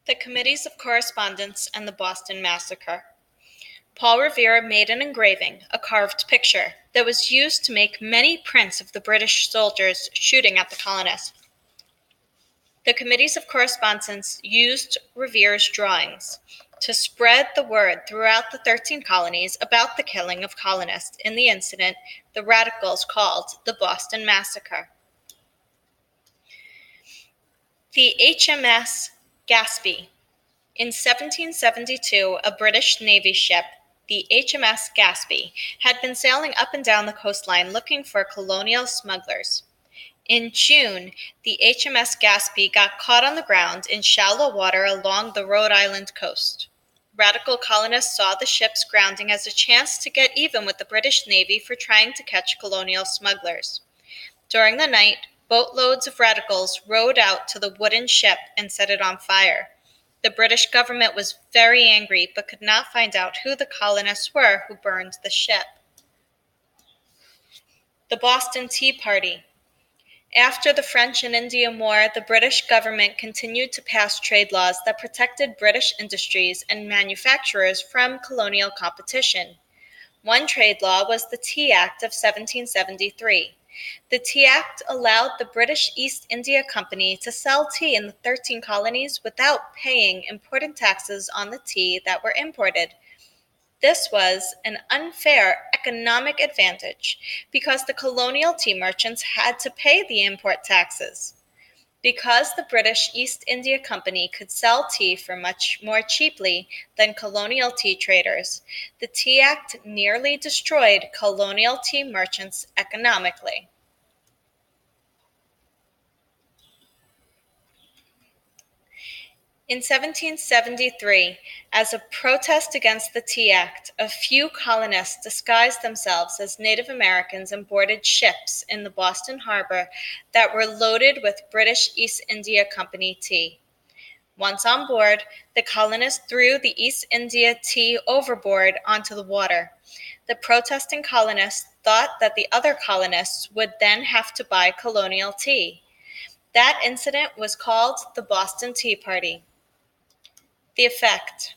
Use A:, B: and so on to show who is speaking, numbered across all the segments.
A: The Committees of Correspondence and the Boston Massacre. Paul Revere made an engraving, a carved picture, that was used to make many prints of the British soldiers shooting at the colonists. The Committees of Correspondence used Revere's drawings to spread the word throughout the 13 colonies about the killing of colonists in the incident the radicals called the Boston Massacre. The HMS Gaspee. In 1772, a British Navy ship, the HMS Gaspee, had been sailing up and down the coastline looking for colonial smugglers. In June, the HMS Gaspee got caught on the ground in shallow water along the Rhode Island coast. Radical colonists saw the ship's grounding as a chance to get even with the British Navy for trying to catch colonial smugglers. During the night, boatloads of radicals rowed out to the wooden ship and set it on fire. The British government was very angry but could not find out who the colonists were who burned the ship. The Boston Tea Party. After the French and Indian War, the British government continued to pass trade laws that protected British industries and manufacturers from colonial competition. One trade law was the Tea Act of 1773. The Tea Act allowed the British East India Company to sell tea in the 13 colonies without paying important taxes on the tea that were imported. This was an unfair economic advantage because the colonial tea merchants had to pay the import taxes. Because the British East India Company could sell tea for much more cheaply than colonial tea traders, the Tea Act nearly destroyed colonial tea merchants economically. In 1773, as a protest against the Tea Act, a few colonists disguised themselves as Native Americans and boarded ships in the Boston harbor that were loaded with British East India Company tea. Once on board, the colonists threw the East India tea overboard onto the water. The protesting colonists thought that the other colonists would then have to buy colonial tea. That incident was called the Boston Tea Party. The effect.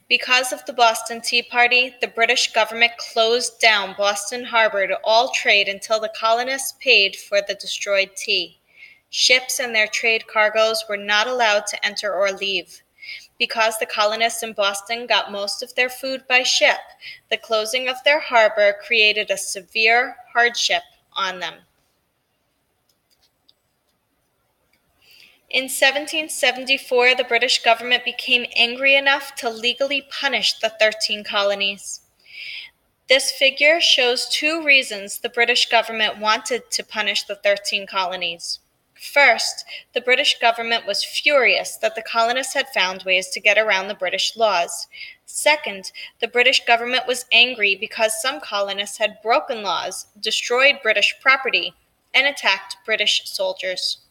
A: Because of the Boston Tea Party, the British government closed down Boston Harbor to all trade until the colonists paid for the destroyed tea. Ships and their trade cargoes were not allowed to enter or leave. Because the colonists in Boston got most of their food by ship, the closing of their harbor created a severe hardship on them. In 1774, the British government became angry enough to legally punish the 13 colonies. This figure shows two reasons the British government wanted to punish the 13 colonies. First, the British government was furious that the colonists had found ways to get around the British laws. Second, the British government was angry because some colonists had broken laws, destroyed British property, and attacked British soldiers.